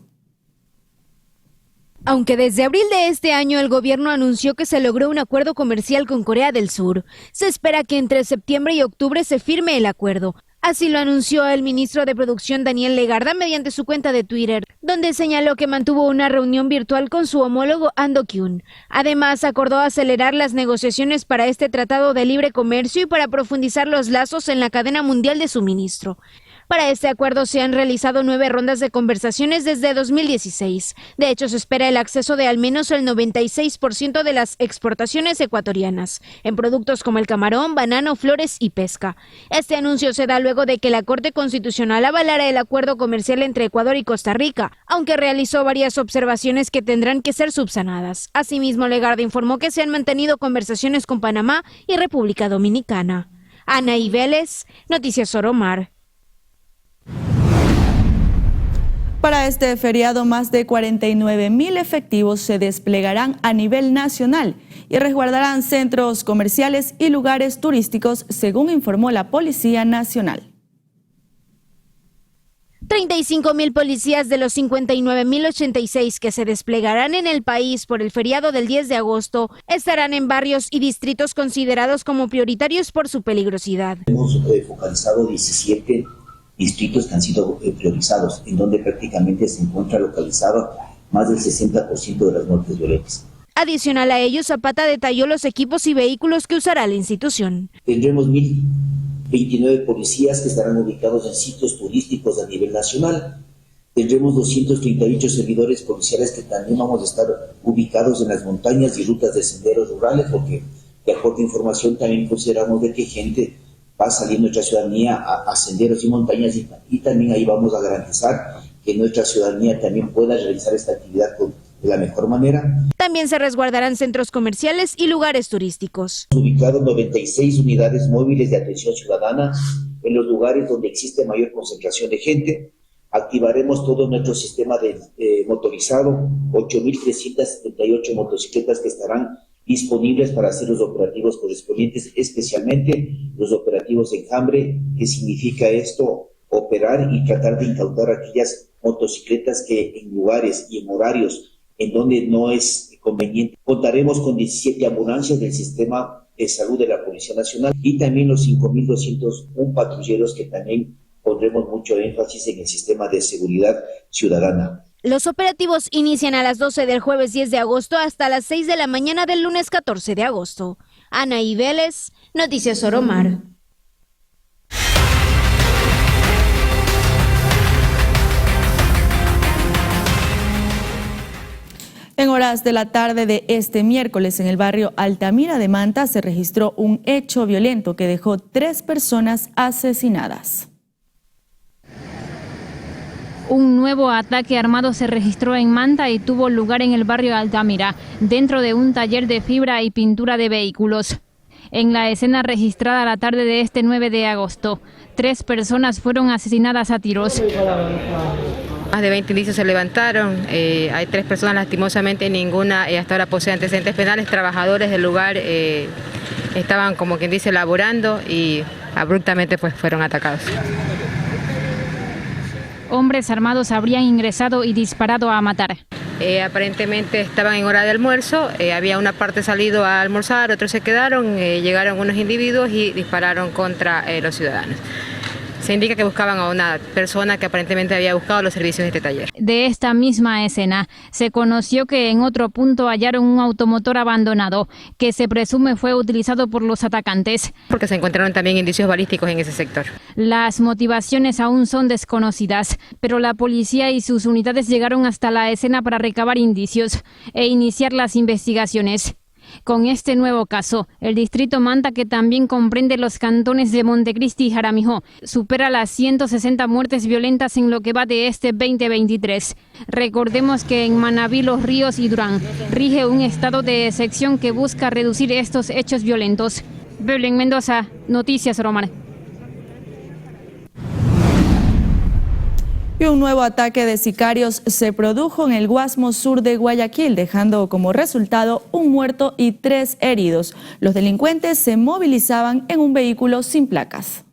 Aunque desde abril de este año el gobierno anunció que se logró un acuerdo comercial con Corea del Sur, se espera que entre septiembre y octubre se firme el acuerdo. Así lo anunció el ministro de Producción Daniel Legarda mediante su cuenta de Twitter, donde señaló que mantuvo una reunión virtual con su homólogo Ando Kyun. Además, acordó acelerar las negociaciones para este tratado de libre comercio y para profundizar los lazos en la cadena mundial de suministro. Para este acuerdo se han realizado 9 rondas de conversaciones desde 2016. De hecho, se espera el acceso de al menos el 96% de las exportaciones ecuatorianas, en productos como el camarón, banano, flores y pesca. Este anuncio se da luego de que la Corte Constitucional avalara el acuerdo comercial entre Ecuador y Costa Rica, aunque realizó varias observaciones que tendrán que ser subsanadas. Asimismo, Legarda informó que se han mantenido conversaciones con Panamá y República Dominicana. Anaí Vélez, Noticias Soromar. Para este feriado, más de 49.000 efectivos se desplegarán a nivel nacional y resguardarán centros comerciales y lugares turísticos, según informó la Policía Nacional. 35.000 policías de los 59.086 que se desplegarán en el país por el feriado del 10 de agosto estarán en barrios y distritos considerados como prioritarios por su peligrosidad. Hemos focalizado 17 distritos que han sido priorizados, en donde prácticamente se encuentra localizado más del 60% de las muertes violentas. Adicional a ello, Zapata detalló los equipos y vehículos que usará la institución. Tendremos 1.029 policías que estarán ubicados en sitios turísticos a nivel nacional. Tendremos 238 servidores policiales que también vamos a estar ubicados en las montañas y rutas de senderos rurales, porque de acuerdo a información también consideramos de que gente va saliendo nuestra ciudadanía a senderos y montañas y también ahí vamos a garantizar que nuestra ciudadanía también pueda realizar esta actividad de la mejor manera. También se resguardarán centros comerciales y lugares turísticos. Ubicados 96 unidades móviles de atención ciudadana en los lugares donde existe mayor concentración de gente. Activaremos todo nuestro sistema de motorizado, 8.378 motocicletas que estarán disponibles para hacer los operativos correspondientes, especialmente los operativos de enjambre. ¿Qué significa esto? Operar y tratar de incautar aquellas motocicletas que en lugares y en horarios en donde no es conveniente. Contaremos con 17 ambulancias del sistema de salud de la Policía Nacional y también los 5.201 patrulleros que también pondremos mucho énfasis en el sistema de seguridad ciudadana. Los operativos inician a las 12 del jueves 10 de agosto hasta las 6 de la mañana del lunes 14 de agosto. Anaí Vélez, Noticias Soromar. En horas de la tarde de este miércoles, en el barrio Altamira de Manta, se registró un hecho violento que dejó 3 personas asesinadas. Un nuevo ataque armado se registró en Manta y tuvo lugar en el barrio Altamira, dentro de un taller de fibra y pintura de vehículos. En la escena registrada la tarde de este 9 de agosto, 3 personas fueron asesinadas a tiros. Más de 20 indicios se levantaron, hay 3 personas lastimosamente, ninguna hasta ahora posee antecedentes penales. Trabajadores del lugar estaban, como quien dice, laborando y abruptamente pues fueron atacados. Hombres armados habrían ingresado y disparado a matar. Aparentemente estaban en hora de almuerzo, había una parte salido a almorzar, otros se quedaron, llegaron unos individuos y dispararon contra los ciudadanos. Se indica que buscaban a una persona que aparentemente había buscado los servicios de este taller. De esta misma escena, se conoció que en otro punto hallaron un automotor abandonado, que se presume fue utilizado por los atacantes. Porque se encontraron también indicios balísticos en ese sector. Las motivaciones aún son desconocidas, pero la policía y sus unidades llegaron hasta la escena para recabar indicios e iniciar las investigaciones. Con este nuevo caso, el distrito Manta, que también comprende los cantones de Montecristi y Jaramijó, supera las 160 muertes violentas en lo que va de este 2023. Recordemos que en Manabí, Los Ríos y Durán rige un estado de excepción que busca reducir estos hechos violentos. Belén Mendoza, Noticias Soromar. Y un nuevo ataque de sicarios se produjo en el Guasmo Sur de Guayaquil, dejando como resultado un muerto y 3 heridos. Los delincuentes se movilizaban en un vehículo sin placas.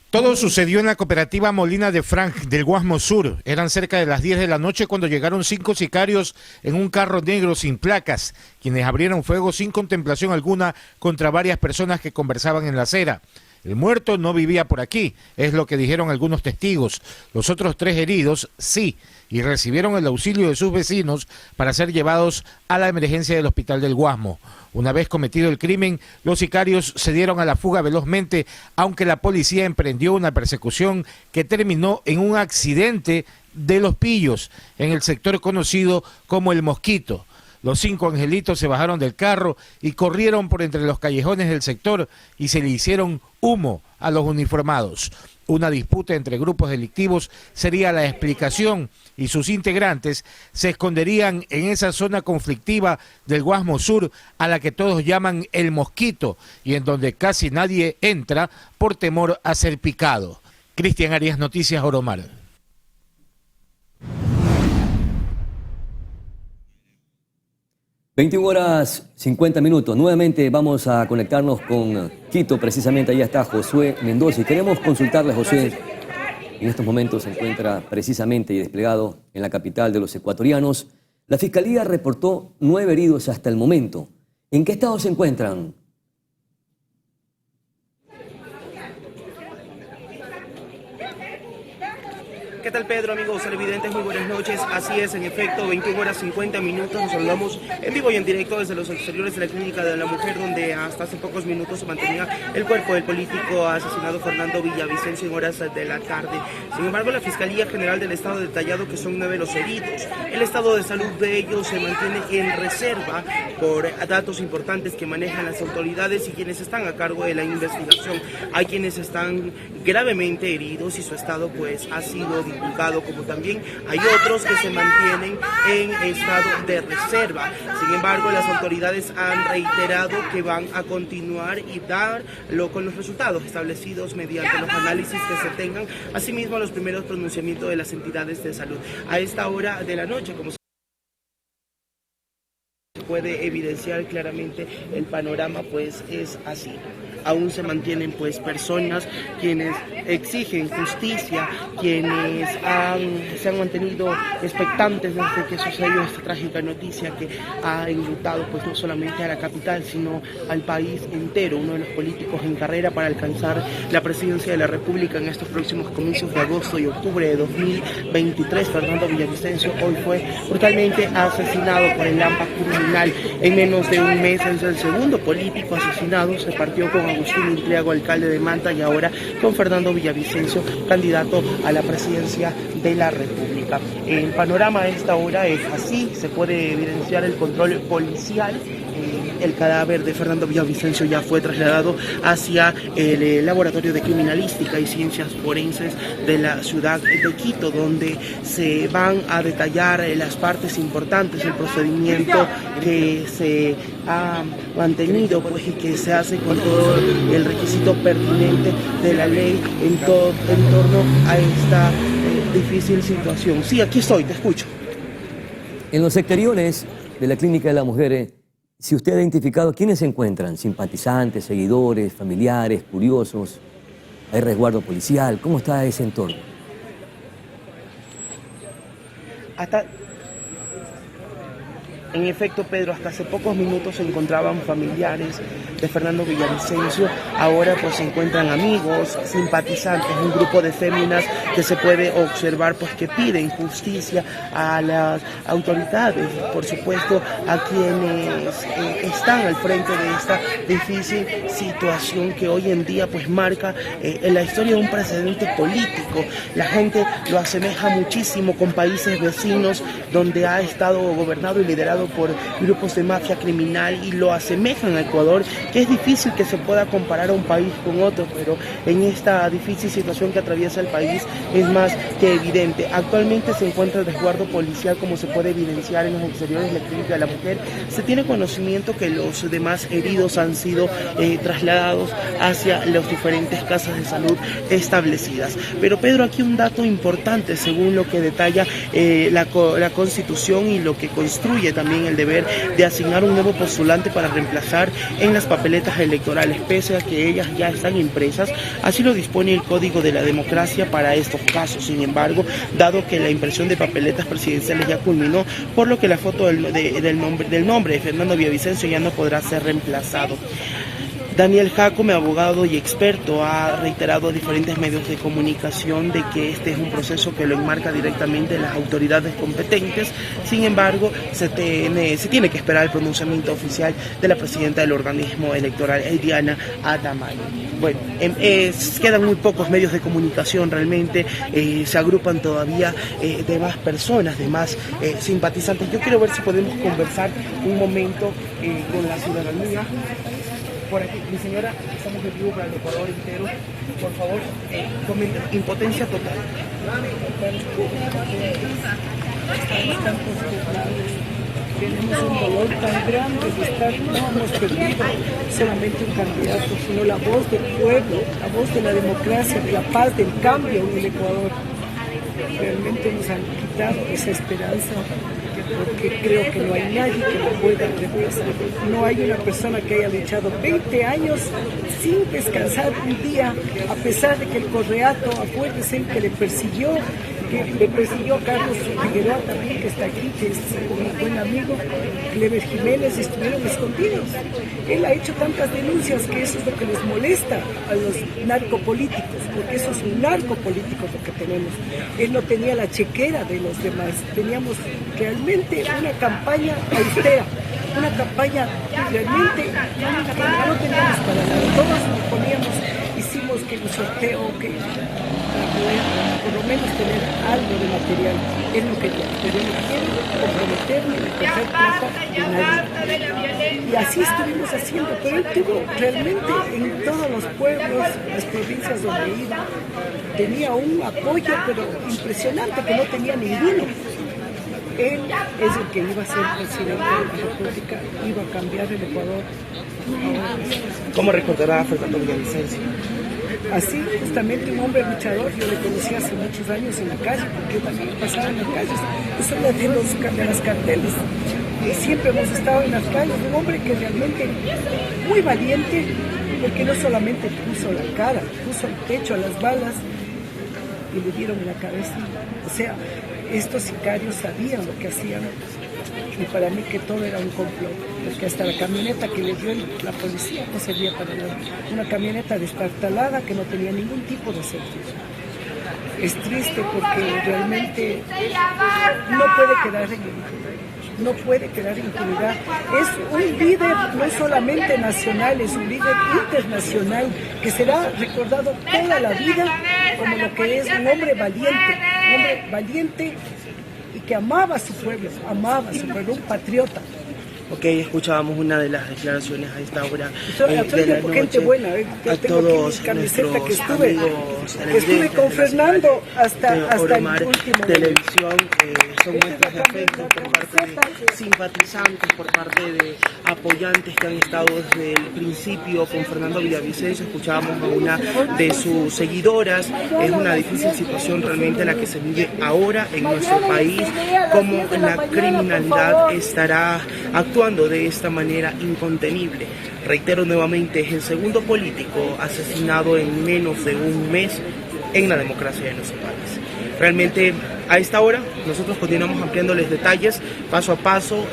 Todo sucedió en la cooperativa Molina de Frank del Guasmo Sur. Eran cerca de las 10 de la noche cuando llegaron 5 sicarios en un carro negro sin placas, quienes abrieron fuego sin contemplación alguna contra varias personas que conversaban en la acera. El muerto no vivía por aquí, es lo que dijeron algunos testigos. Los otros 3 heridos sí, y recibieron el auxilio de sus vecinos para ser llevados a la emergencia del hospital del Guasmo. Una vez cometido el crimen, los sicarios se dieron a la fuga velozmente, aunque la policía emprendió una persecución que terminó en un accidente de Los Pillos, en el sector conocido como El Mosquito. Los 5 angelitos se bajaron del carro y corrieron por entre los callejones del sector y se le hicieron humo a los uniformados. Una disputa entre grupos delictivos sería la explicación y sus integrantes se esconderían en esa zona conflictiva del Guasmo Sur a la que todos llaman El Mosquito y en donde casi nadie entra por temor a ser picado. Cristian Arias, Noticias Oromar. (21:50). Nuevamente vamos a conectarnos con Quito, precisamente allá está Josué Mendoza. Y queremos consultarle, Josué, en estos momentos se encuentra precisamente y desplegado en la capital de los ecuatorianos. La Fiscalía reportó 9 heridos hasta el momento. ¿En qué estado se encuentran? ¿Qué tal, Pedro, amigos televidentes? Muy buenas noches. Así es, en efecto, 21:50. Nos saludamos en vivo y en directo desde los exteriores de la Clínica de la Mujer, donde hasta hace pocos minutos se mantenía el cuerpo del político asesinado Fernando Villavicencio en horas de la tarde. Sin embargo, la Fiscalía General del Estado ha detallado que son 9 los heridos. El estado de salud de ellos se mantiene en reserva por datos importantes que manejan las autoridades y quienes están a cargo de la investigación. Hay quienes están gravemente heridos y su estado pues ha sido divulgado, como también hay otros que se mantienen en estado de reserva. Sin embargo, las autoridades han reiterado que van a continuar y darlo con los resultados establecidos mediante los análisis que se tengan, asimismo los primeros pronunciamientos de las entidades de salud. A esta hora de la noche, como se puede evidenciar claramente, el panorama pues es así. Aún se mantienen pues personas quienes exigen justicia, quienes se han mantenido expectantes desde que sucedió esta trágica noticia que ha enlutado pues no solamente a la capital sino al país entero. Uno de los políticos en carrera para alcanzar la presidencia de la República en estos próximos comicios de agosto y octubre de 2023, Fernando Villavicencio, hoy fue brutalmente asesinado por el AMPA criminal. En menos de un mes es el segundo político asesinado. Se partió con Agustín Intriago, alcalde de Manta, y ahora con Fernando Villavicencio, candidato a la presidencia de la República. El panorama a esta hora es así, se puede evidenciar el control policial. El cadáver de Fernando Villavicencio ya fue trasladado hacia el Laboratorio de Criminalística y Ciencias Forenses de la ciudad de Quito, donde se van a detallar las partes importantes del procedimiento que se ha mantenido pues, y que se hace con todo el requisito pertinente de la ley en torno a esta difícil situación. Sí, aquí estoy, te escucho. En los exteriores de la Clínica de la Mujer, si usted ha identificado quiénes se encuentran, simpatizantes, seguidores, familiares, curiosos, hay resguardo policial, ¿cómo está ese entorno? En efecto, Pedro, hasta hace pocos minutos se encontraban familiares de Fernando Villavicencio, ahora pues se encuentran amigos, simpatizantes, un grupo de féminas que se puede observar pues que piden justicia a las autoridades, por supuesto a quienes están al frente de esta difícil situación que hoy en día pues marca en la historia de un precedente político. La gente lo asemeja muchísimo con países vecinos donde ha estado gobernado y liderado por grupos de mafia criminal, y lo asemejan a Ecuador, que es difícil que se pueda comparar a un país con otro, pero en esta difícil situación que atraviesa el país es más que evidente. Actualmente se encuentra el resguardo policial, como se puede evidenciar en los exteriores de la Clínica de la Mujer. Se tiene conocimiento que los demás heridos han sido trasladados hacia las diferentes casas de salud establecidas. Pero Pedro, aquí un dato importante según lo que detalla la Constitución y lo que construye también el deber de asignar un nuevo postulante para reemplazar en las papeletas electorales, pese a que ellas ya están impresas. Así lo dispone el Código de la Democracia para estos casos. Sin embargo, dado que la impresión de papeletas presidenciales ya culminó, por lo que la foto del nombre de Fernando Villavicencio ya no podrá ser reemplazado. Daniel Jacome, abogado y experto, ha reiterado a diferentes medios de comunicación de que este es un proceso que lo enmarca directamente las autoridades competentes. Sin embargo, se tiene que esperar el pronunciamiento oficial de la presidenta del organismo electoral, Diana Adamani. Bueno, quedan muy pocos medios de comunicación realmente, se agrupan todavía demás personas, demás simpatizantes. Yo quiero ver si podemos conversar un momento con la ciudadanía. Por aquí, mi señora, estamos en vivo para el Ecuador entero. Por favor, comenten. Impotencia total. Tenemos un dolor tan grande de estar, no hemos perdido solamente un candidato, sino la voz del pueblo, la voz de la democracia, de la paz, del cambio en el Ecuador. Realmente nos han quitado esa esperanza, porque creo que no hay nadie que lo pueda reemplazar. No hay una persona que haya luchado 20 años sin descansar un día, a pesar de que el Correato, acuérdense que le persiguió a Carlos Figueroa también, que está aquí, que es un buen amigo, Clever Jiménez, estuvieron escondidos. Él ha hecho tantas denuncias que eso es lo que les molesta a los narcopolíticos, porque eso es un narcopolítico lo que tenemos. Él no tenía la chequera de los demás, teníamos realmente una campaña austera, una campaña realmente no teníamos para nada, todos nos poníamos, hicimos que un sorteo, que para poder por lo menos tener algo de material. Es lo que yo no quiero comprometerme ni coger plata de nadie. Y así estuvimos haciendo, pero él tuvo realmente en todos los pueblos, las provincias donde iba, tenía un apoyo pero impresionante que no tenía ninguno. Él es el que iba a ser presidente de la República, iba a cambiar el Ecuador. ¿Cómo recordará a Fernando Villavicencio? Así, justamente un hombre luchador. Yo le conocí hace muchos años en la calle, porque también pasaba en las calles, eso es de las carteles. Y siempre hemos estado en las calles, un hombre que realmente muy valiente, porque no solamente puso la cara, puso el pecho a las balas y le dieron en la cabeza. O sea, estos sicarios sabían lo que hacían, y para mí que todo era un complot, porque hasta la camioneta que le dio la policía no servía para nada, una camioneta destartalada que no tenía ningún tipo de servicio. Es triste porque realmente no puede quedar impunidad. Es un líder no solamente nacional, es un líder internacional que será recordado toda la vida como lo que es un hombre valiente y que amaba a su pueblo, un patriota. Ok, escuchábamos una de las declaraciones a esta hora de la noche. Gente buena, a todos nuestros estuve con Fernando hasta el último televisión, son muestras de afecto por parte de simpatizantes, por parte de apoyantes que han estado desde el principio con Fernando Villavicencio. Escuchábamos a una de sus seguidoras. Es una difícil situación realmente la que se vive ahora en nuestro país, como la criminalidad estará actuando de esta manera incontenible. Reitero nuevamente, es el segundo político asesinado en menos de un mes en la democracia de nuestro país. Realmente a esta hora nosotros continuamos ampliándoles detalles paso a paso.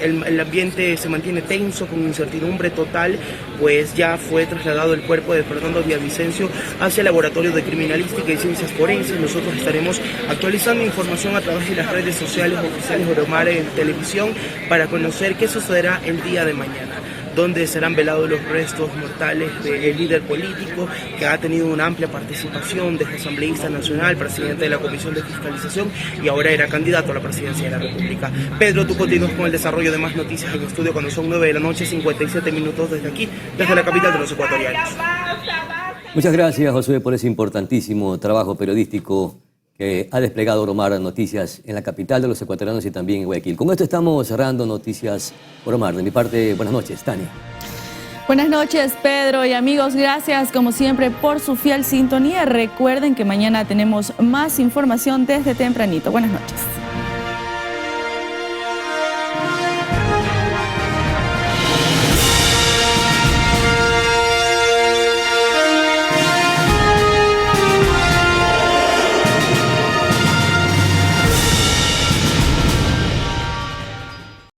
El ambiente se mantiene tenso, con incertidumbre total, pues ya fue trasladado el cuerpo de Fernando Villavicencio hacia el Laboratorio de Criminalística y Ciencias Forenses. Nosotros estaremos actualizando información a través de las redes sociales oficiales de Oromar en televisión para conocer qué sucederá el día de mañana, donde serán velados los restos mortales del líder político que ha tenido una amplia participación desde asambleísta nacional, presidente de la Comisión de Fiscalización y ahora era candidato a la presidencia de la República. Pedro, tú continúas con el desarrollo de más noticias en el estudio cuando son 9 de la noche, 57 minutos desde aquí, desde la capital de los ecuatorianos. Muchas gracias, Josué, por ese importantísimo trabajo periodístico que ha desplegado Oromar Noticias en la capital de los ecuatorianos y también en Guayaquil. Con esto estamos cerrando Noticias Oromar. De mi parte, buenas noches, Tania. Buenas noches, Pedro y amigos. Gracias, como siempre, por su fiel sintonía. Recuerden que mañana tenemos más información desde tempranito. Buenas noches.